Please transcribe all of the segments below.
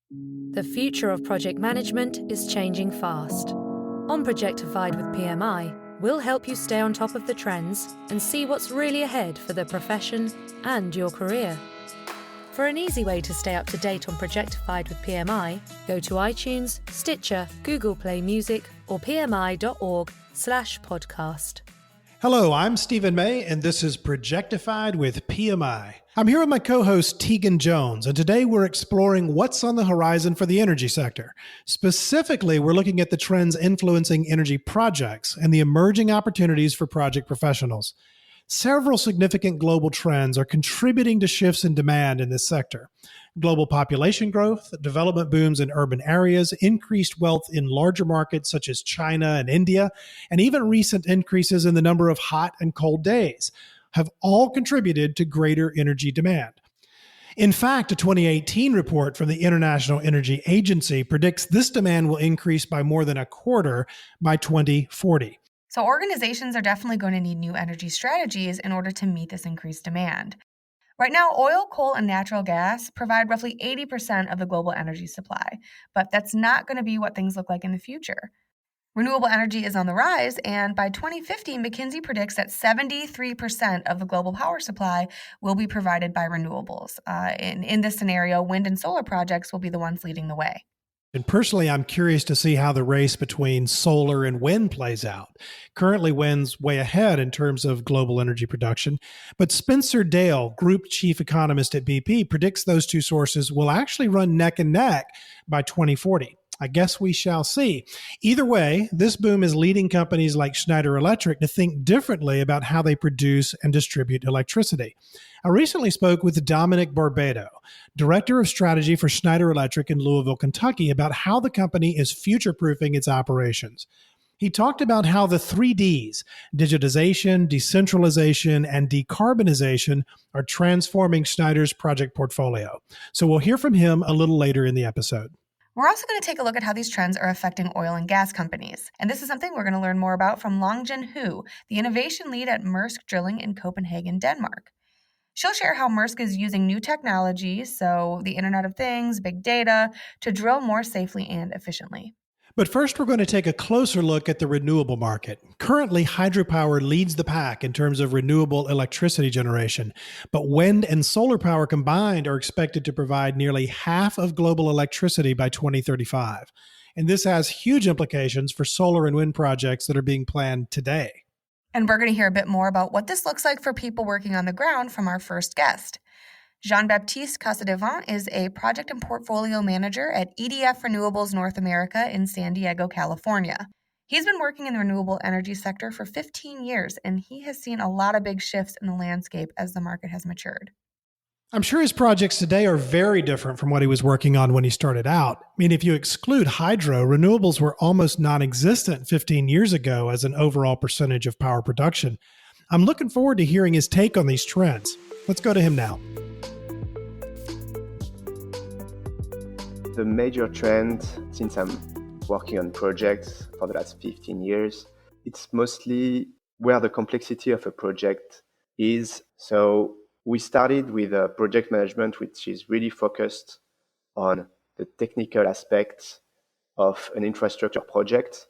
The future of project management is changing fast. On Projectified with PMI, we'll help you stay on top of the trends and see what's really ahead for the profession and your career. For an easy way to stay up to date on Projectified with PMI, go to iTunes, Stitcher, Google Play Music, or pmi.org/podcast. Hello, I'm Stephen May, and this is Projectified with PMI. I'm here with my co-host Tegan Jones, and today we're exploring what's on the horizon for the energy sector. Specifically, we're looking at the trends influencing energy projects and the emerging opportunities for project professionals. Several significant global trends are contributing to shifts in demand in this sector. Global population growth, development booms in urban areas, increased wealth in larger markets such as China and India, and even recent increases in the number of hot and cold days have all contributed to greater energy demand. In fact, a 2018 report from the International Energy Agency predicts this demand will increase by more than a quarter by 2040. So organizations are definitely going to need new energy strategies in order to meet this increased demand. Right now, oil, coal, and natural gas provide roughly 80% of the global energy supply, but that's not going to be what things look like in the future. Renewable energy is on the rise, and by 2050, McKinsey predicts that 73% of the global power supply will be provided by renewables. In this scenario, wind and solar projects will be the ones leading the way. And personally, I'm curious to see how the race between solar and wind plays out. Currently, wind's way ahead in terms of global energy production, but Spencer Dale, Group Chief Economist at BP, predicts those two sources will actually run neck and neck by 2040. I guess we shall see. Either way, this boom is leading companies like Schneider Electric to think differently about how they produce and distribute electricity. I recently spoke with Dominic Barbado, Director of Strategy for Schneider Electric in Louisville, Kentucky, about how the company is future-proofing its operations. He talked about how the 3Ds, digitization, decentralization, and decarbonization, are transforming Schneider's project portfolio. So we'll hear from him a little later in the episode. We're also going to take a look at how these trends are affecting oil and gas companies. And this is something we're going to learn more about from Longjin Hu, the innovation lead at Maersk Drilling in Copenhagen, Denmark. She'll share how Maersk is using new technology, so the Internet of Things, big data, to drill more safely and efficiently. But first, we're going to take a closer look at the renewable market. Currently, hydropower leads the pack in terms of renewable electricity generation, but wind and solar power combined are expected to provide nearly half of global electricity by 2035. And this has huge implications for solar and wind projects that are being planned today. And we're going to hear a bit more about what this looks like for people working on the ground from our first guest. Jean-Baptiste Casadevant is a project and portfolio manager at EDF Renewables North America in San Diego, California. He's been working in the renewable energy sector for 15 years, and he has seen a lot of big shifts in the landscape as the market has matured. I'm sure his projects today are very different from what he was working on when he started out. I mean, if you exclude hydro, renewables were almost non-existent 15 years ago as an overall percentage of power production. I'm looking forward to hearing his take on these trends. Let's go to him now. The major trend, since I'm working on projects for the last 15 years, it's mostly where the complexity of a project is. So we started with a project management which is really focused on the technical aspects of an infrastructure project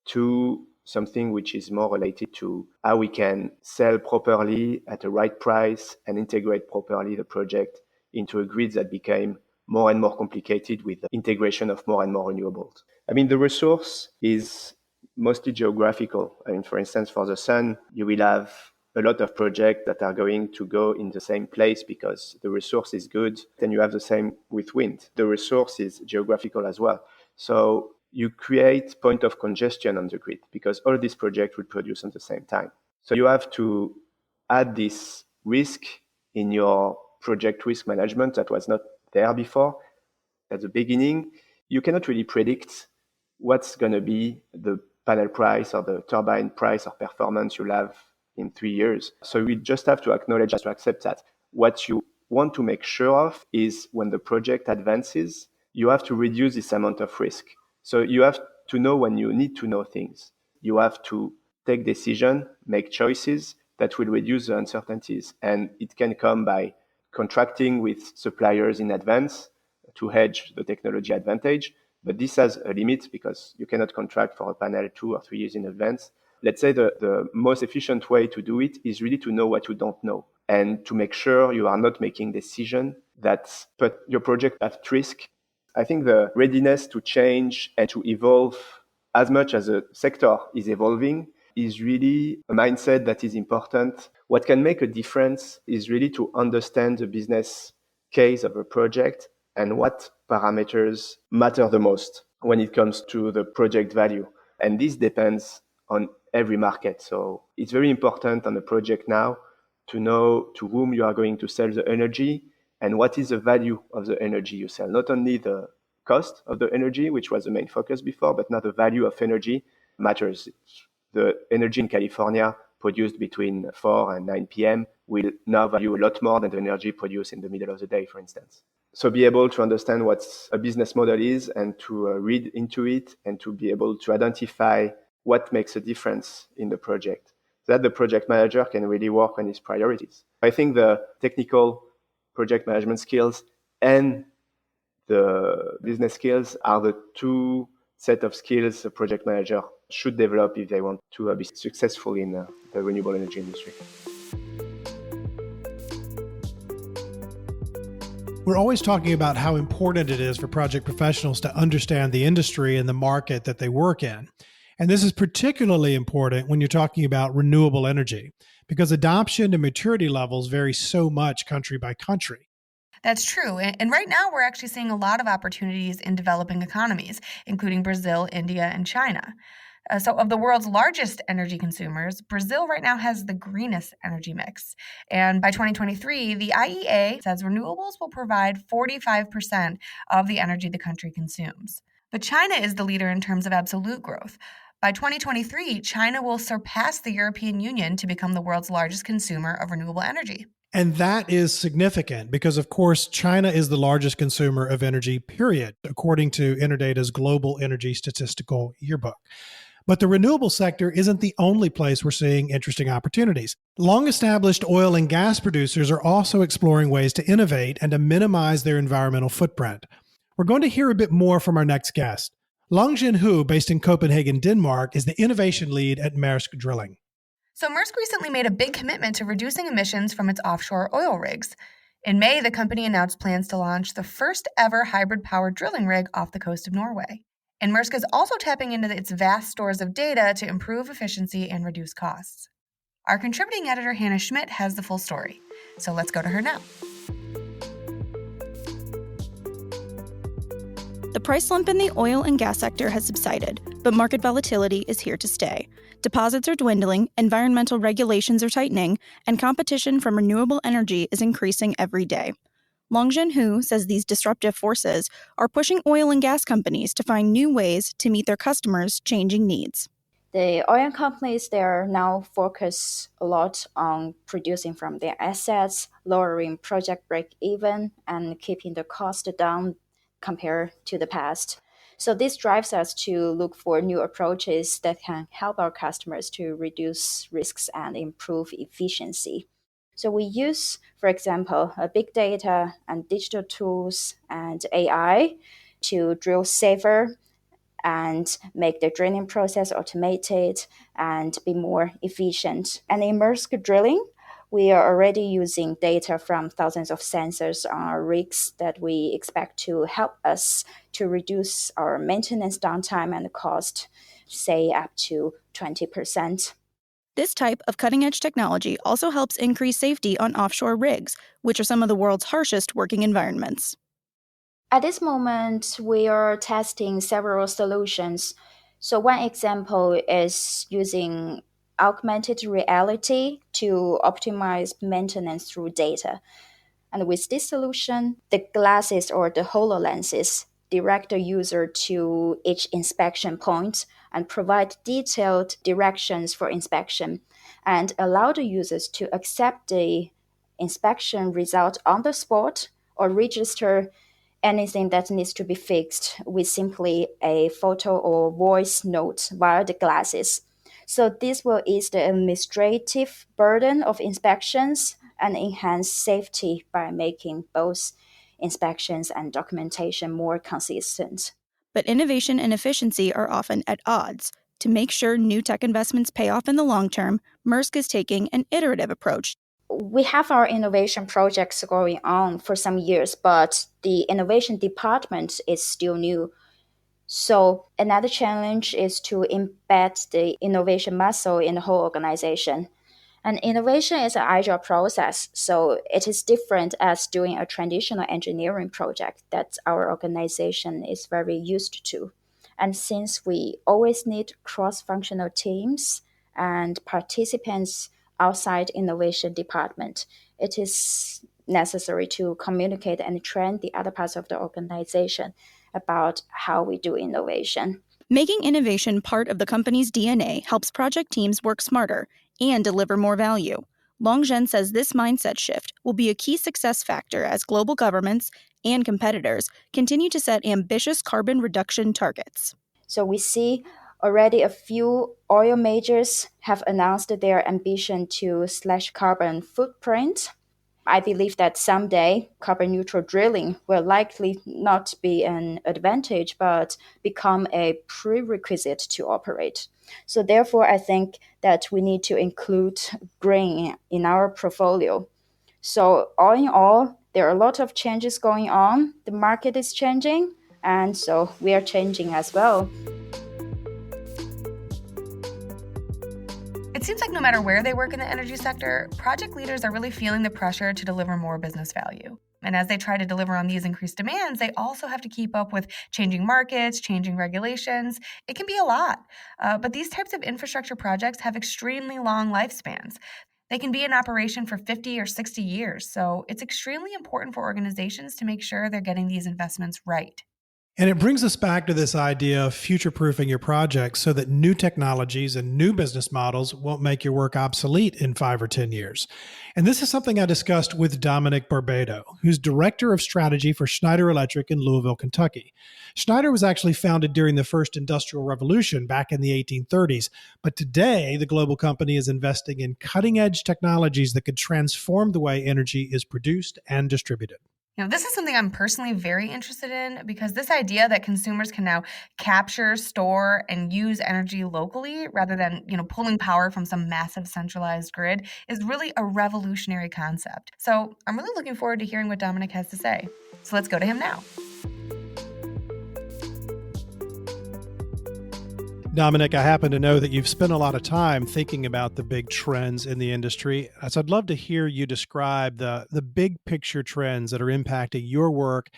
to something which is more related to how we can sell properly at the right price and integrate properly the project into a grid that became more and more complicated with the integration of more and more renewables. I mean, the resource is mostly geographical. I mean, for instance, for the sun, you will have a lot of projects that are going to go in the same place because the resource is good. Then you have the same with wind. The resource is geographical as well. So you create point of congestion on the grid because all these projects will produce at the same time. So you have to add this risk in your project risk management that was not there before. At the beginning, you cannot really predict what's going to be the panel price or the turbine price or performance you'll have in 3 years. So we just have to acknowledge, to accept that. What you want to make sure of is when the project advances, you have to reduce this amount of risk. So you have to know when you need to know things. You have to take decisions, make choices that will reduce the uncertainties. And it can come by contracting with suppliers in advance to hedge the technology advantage. But this has a limit because you cannot contract for a panel 2 or 3 years in advance. Let's say the most efficient way to do it is really to know what you don't know and to make sure you are not making decisions that put your project at risk. I think the readiness to change and to evolve as much as a sector is evolving is really a mindset that is important. What can make a difference is really to understand the business case of a project and what parameters matter the most when it comes to the project value. And this depends on every market. So it's very important on a project now to know to whom you are going to sell the energy and what is the value of the energy you sell. Not only the cost of the energy, which was the main focus before, but now the value of energy matters. The energy in California produced between 4 and 9 p.m. will now value a lot more than the energy produced in the middle of the day, for instance. So be able to understand what a business model is and to read into it and to be able to identify what makes a difference in the project. So that the project manager can really work on his priorities. I think the technical project management skills and the business skills are the two set of skills a project manager should develop if they want to be successful in the renewable energy industry. We're always talking about how important it is for project professionals to understand the industry and the market that they work in. And this is particularly important when you're talking about renewable energy, because adoption and maturity levels vary so much country by country. That's true. And right now, we're actually seeing a lot of opportunities in developing economies, including Brazil, India, and China. So, of the world's largest energy consumers, Brazil right now has the greenest energy mix. And by 2023, the IEA says renewables will provide 45% of the energy the country consumes. But China is the leader in terms of absolute growth. By 2023, China will surpass the European Union to become the world's largest consumer of renewable energy. And that is significant because, of course, China is the largest consumer of energy, period, according to Interdata's Global Energy Statistical Yearbook. But the renewable sector isn't the only place we're seeing interesting opportunities. Long-established oil and gas producers are also exploring ways to innovate and to minimize their environmental footprint. We're going to hear a bit more from our next guest. Longjin Hu, based in Copenhagen, Denmark, is the innovation lead at Maersk Drilling. So Maersk recently made a big commitment to reducing emissions from its offshore oil rigs. In May, the company announced plans to launch the first ever hybrid-powered drilling rig off the coast of Norway. And Maersk is also tapping into its vast stores of data to improve efficiency and reduce costs. Our contributing editor, Hannah Schmidt, has the full story. So let's go to her now. The price slump in the oil and gas sector has subsided, but market volatility is here to stay. Deposits are dwindling, environmental regulations are tightening, and competition from renewable energy is increasing every day. Longjin Hu says these disruptive forces are pushing oil and gas companies to find new ways to meet their customers' changing needs. The oil companies, they are now focused a lot on producing from their assets, lowering project break-even, and keeping the cost down compared to the past. So this drives us to look for new approaches that can help our customers to reduce risks and improve efficiency. So we use, for example, big data and digital tools and AI to drill safer and make the drilling process automated and be more efficient. And in Maersk Drilling, we are already using data from thousands of sensors on our rigs that we expect to help us to reduce our maintenance downtime and cost, say up to 20%. This type of cutting-edge technology also helps increase safety on offshore rigs, which are some of the world's harshest working environments. At this moment, we are testing several solutions. So one example is using augmented reality to optimize maintenance through data. And with this solution, the glasses or the HoloLenses direct the user to each inspection point and provide detailed directions for inspection and allow the users to accept the inspection result on the spot or register anything that needs to be fixed with simply a photo or voice note via the glasses. So this will ease the administrative burden of inspections and enhance safety by making both inspections and documentation more consistent. But innovation and efficiency are often at odds. To make sure new tech investments pay off in the long term, Maersk is taking an iterative approach. We have our innovation projects going on for some years, but the innovation department is still new. So another challenge is to embed the innovation muscle in the whole organization. And innovation is an agile process, so it is different as doing a traditional engineering project that our organization is very used to. And since we always need cross-functional teams and participants outside innovation department, it is necessary to communicate and train the other parts of the organization about how we do innovation. Making innovation part of the company's DNA helps project teams work smarter and deliver more value. Longzhen says this mindset shift will be a key success factor as global governments and competitors continue to set ambitious carbon reduction targets. So we see already a few oil majors have announced their ambition to slash carbon footprint. I believe that someday carbon neutral drilling will likely not be an advantage, but become a prerequisite to operate. So therefore, I think that we need to include green in our portfolio. So all in all, there are a lot of changes going on. The market is changing, and so we are changing as well. It seems like no matter where they work in the energy sector, project leaders are really feeling the pressure to deliver more business value. And as they try to deliver on these increased demands, they also have to keep up with changing markets, changing regulations. It can be a lot. But these types of infrastructure projects have extremely long lifespans. They can be in operation for 50 or 60 years. So it's extremely important for organizations to make sure they're getting these investments right. And it brings us back to this idea of future-proofing your projects so that new technologies and new business models won't make your work obsolete in 5 or 10 years. And this is something I discussed with Dominic Barbado, who's Director of Strategy for Schneider Electric in Louisville, Kentucky. Schneider was actually founded during the first Industrial Revolution back in the 1830s, but today the global company is investing in cutting-edge technologies that could transform the way energy is produced and distributed. This is something I'm personally very interested in because this idea that consumers can now capture, store, and use energy locally rather than, pulling power from some massive centralized grid is really a revolutionary concept. So I'm really looking forward to hearing what Dominic has to say. So let's go to him now. Dominic, I happen to know that you've spent a lot of time thinking about the big trends in the industry. So I'd love to hear you describe the big picture trends that are impacting your work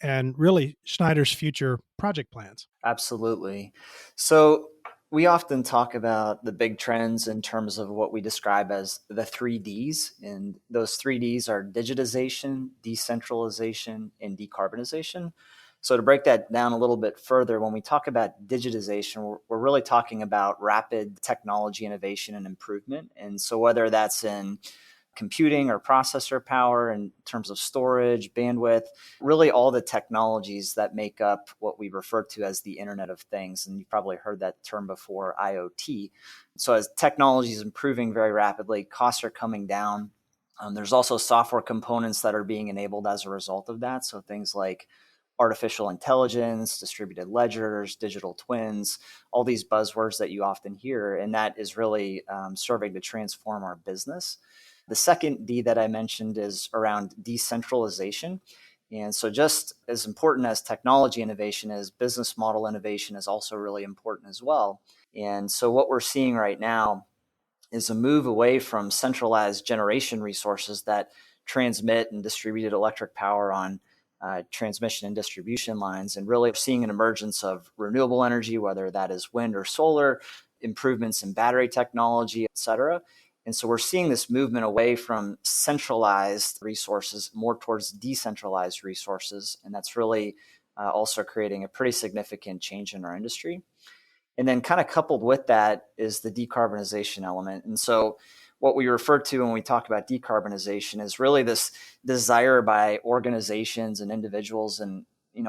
and really Schneider's future project plans. Absolutely. So we often talk about the big trends in terms of what we describe as the 3Ds. And those 3Ds are digitization, decentralization, and decarbonization. So to break that down a little bit further, when we talk about digitization, we're really talking about rapid technology innovation and improvement. And so whether that's in computing or processor power in terms of storage, bandwidth, really all the technologies that make up what we refer to as the Internet of Things. And you've probably heard that term before, IoT. So as technology is improving very rapidly, costs are coming down. There's also software components that are being enabled as a result of that. So things like artificial intelligence, distributed ledgers, digital twins, all these buzzwords that you often hear. And that is really serving to transform our business. The second D that I mentioned is around decentralization. And so just as important as technology innovation is, business model innovation is also really important as well. And so what we're seeing right now is a move away from centralized generation resources that transmit and distributed electric power on transmission and distribution lines, and really seeing an emergence of renewable energy, whether that is wind or solar, improvements in battery technology, et cetera. And so we're seeing this movement away from centralized resources more towards decentralized resources. And that's really also creating a pretty significant change in our industry. And then kind of coupled with that is the decarbonization element. And so what we refer to when we talk about decarbonization is really this desire by organizations and individuals and,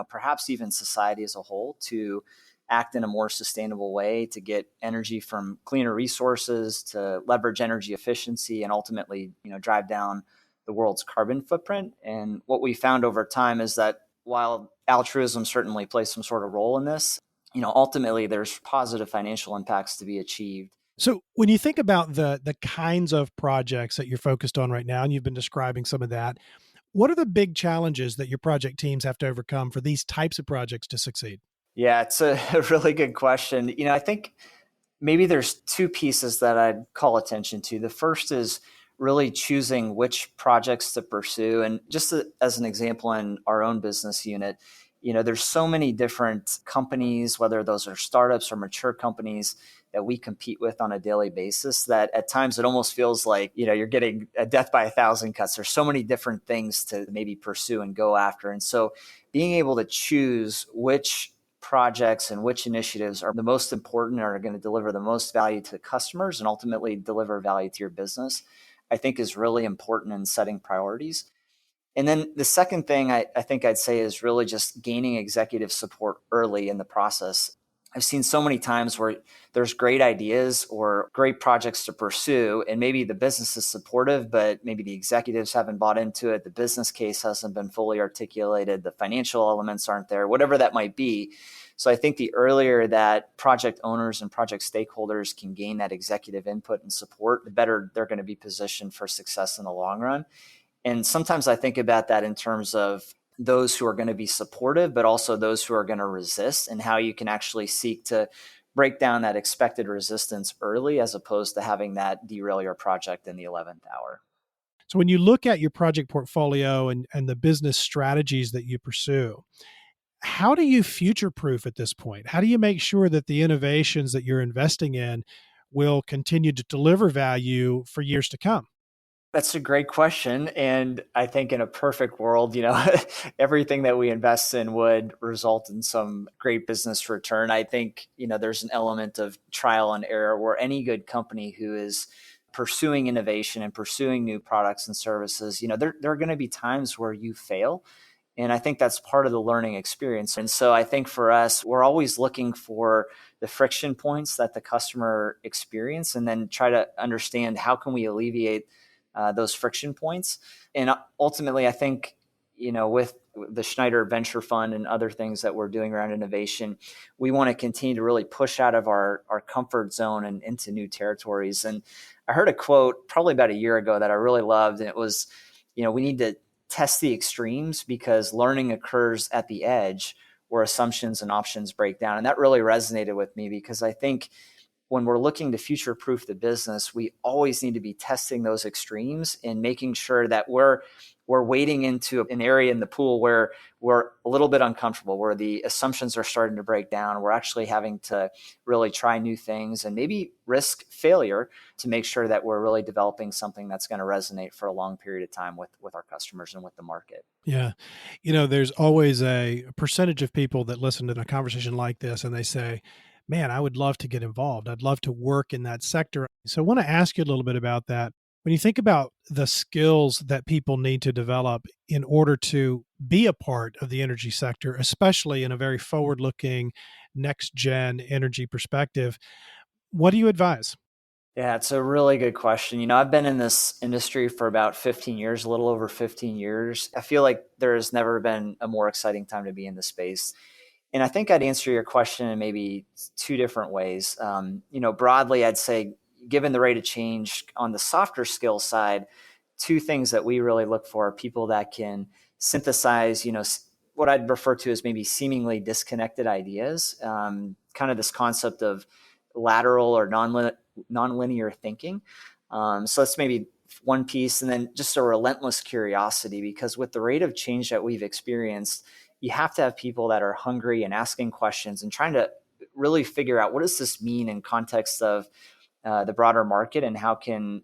perhaps even society as a whole to act in a more sustainable way, to get energy from cleaner resources, to leverage energy efficiency, and ultimately, drive down the world's carbon footprint. And what we found over time is that while altruism certainly plays some sort of role in this, ultimately there's positive financial impacts to be achieved. So when you think about the kinds of projects that you're focused on right now, and you've been describing some of that, what are the big challenges that your project teams have to overcome for these types of projects to succeed? Yeah, it's a really good question. I think maybe there's two pieces that I'd call attention to. The first is really choosing which projects to pursue. And just as an example, in our own business unit, there's so many different companies, whether those are startups or mature companies that we compete with on a daily basis, that at times it almost feels like, you're getting a death by a thousand cuts. There's so many different things to maybe pursue and go after. And so being able to choose which projects and which initiatives are the most important and are going to deliver the most value to customers and ultimately deliver value to your business, I think is really important in setting priorities. And then the second thing I think I'd say is really just gaining executive support early in the process. I've seen so many times where there's great ideas or great projects to pursue, and maybe the business is supportive, but maybe the executives haven't bought into it. The business case hasn't been fully articulated. The financial elements aren't there, whatever that might be. So I think the earlier that project owners and project stakeholders can gain that executive input and support, the better they're going to be positioned for success in the long run. And sometimes I think about that in terms of those who are going to be supportive, but also those who are going to resist, and how you can actually seek to break down that expected resistance early as opposed to having that derail your project in the 11th hour. So when you look at your project portfolio and the business strategies that you pursue, how do you future-proof at this point? How do you make sure that the innovations that you're investing in will continue to deliver value for years to come? That's a great question. And I think in a perfect world, everything that we invest in would result in some great business return. I think, there's an element of trial and error where any good company who is pursuing innovation and pursuing new products and services, there are going to be times where you fail. And I think that's part of the learning experience. And so I think for us, we're always looking for the friction points that the customer experience, and then try to understand how can we alleviate those friction points. And ultimately, I think, with the Schneider Venture Fund and other things that we're doing around innovation, we want to continue to really push out of our comfort zone and into new territories. And I heard a quote probably about a year ago that I really loved. And it was, we need to test the extremes because learning occurs at the edge where assumptions and options break down. And that really resonated with me because I think when we're looking to future-proof the business, we always need to be testing those extremes and making sure that we're wading into an area in the pool where we're a little bit uncomfortable, where the assumptions are starting to break down. We're actually having to really try new things and maybe risk failure to make sure that we're really developing something that's going to resonate for a long period of time with our customers and with the market. Yeah. There's always a percentage of people that listen to a conversation like this and they say, man, I would love to get involved. I'd love to work in that sector. So I want to ask you a little bit about that. When you think about the skills that people need to develop in order to be a part of the energy sector, especially in a very forward-looking, next-gen energy perspective, what do you advise? Yeah, it's a really good question. I've been in this industry for about 15 years, a little over 15 years. I feel like there has never been a more exciting time to be in the space. And I think I'd answer your question in maybe two different ways. Broadly, I'd say, given the rate of change on the softer skill side, two things that we really look for are people that can synthesize, what I'd refer to as maybe seemingly disconnected ideas, kind of this concept of lateral or nonlinear thinking. So that's maybe one piece. And then just a relentless curiosity, because with the rate of change that we've experienced, you have to have people that are hungry and asking questions and trying to really figure out, what does this mean in context of the broader market, and how can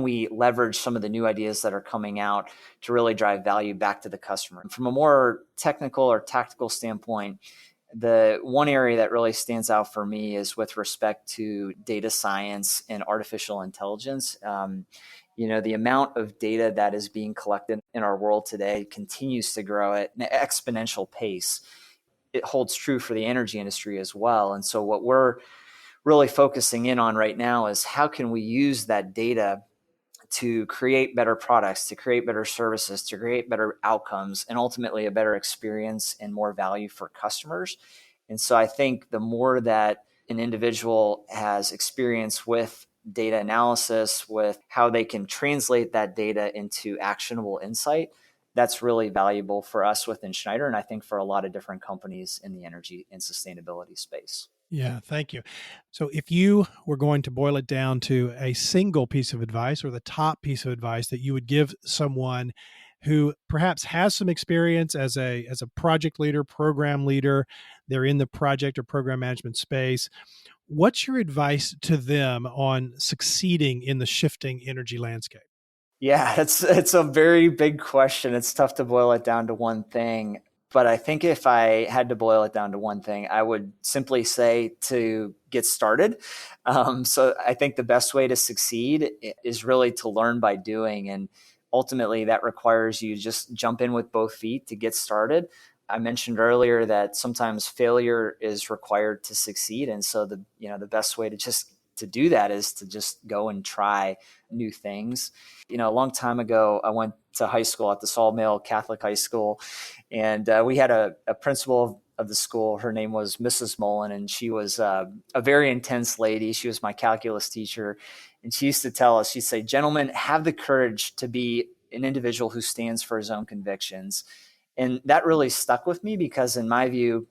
we leverage some of the new ideas that are coming out to really drive value back to the customer. And from a more technical or tactical standpoint, the one area that really stands out for me is with respect to data science and artificial intelligence. The amount of data that is being collected in our world today continues to grow at an exponential pace. It holds true for the energy industry as well. And so what we're really focusing in on right now is how can we use that data to create better products, to create better services, to create better outcomes, and ultimately a better experience and more value for customers. And so I think the more that an individual has experience with data analysis, with how they can translate that data into actionable insight, that's really valuable for us within Schneider, and I think for a lot of different companies in the energy and sustainability space. Yeah, thank you. So, if you were going to boil it down to a single piece of advice or the top piece of advice that you would give someone who perhaps has some experience as a project leader, program leader, they're in the project or program management space, what's your advice to them on succeeding in the shifting energy landscape? Yeah, it's a very big question. It's tough to boil it down to one thing. But I think if I had to boil it down to one thing, I would simply say to get started. So I think the best way to succeed is really to learn by doing. And ultimately, that requires you just jump in with both feet to get started. I mentioned earlier that sometimes failure is required to succeed. And so the best way to do that is to just go and try new things. A long time ago, I went to high school at this all-male Catholic high school, and we had a principal of the school. Her name was Mrs. Mullen, and she was a very intense lady. She was my calculus teacher, and she used to tell us, she'd say, "Gentlemen, have the courage to be an individual who stands for his own convictions." And that really stuck with me because in my view,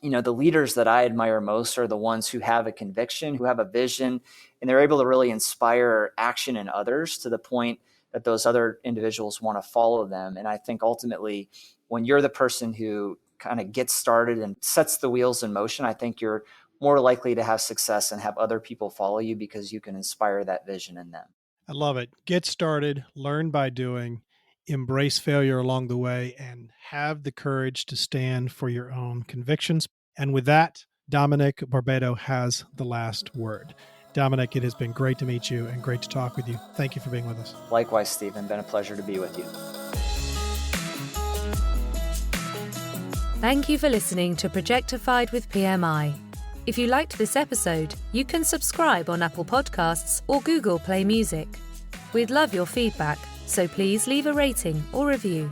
the leaders that I admire most are the ones who have a conviction, who have a vision, and they're able to really inspire action in others to the point that those other individuals want to follow them. And I think ultimately, when you're the person who kind of gets started and sets the wheels in motion, I think you're more likely to have success and have other people follow you because you can inspire that vision in them. I love it. Get started, learn by doing, embrace failure along the way, and have the courage to stand for your own convictions. And with that, Dominic Barbado has the last word. Dominic, it has been great to meet you and great to talk with you. Thank you for being with us. Likewise, Stephen. Been a pleasure to be with you. Thank you for listening to Projectified with PMI. If you liked this episode, you can subscribe on Apple Podcasts or Google Play Music. We'd love your feedback, so please leave a rating or review.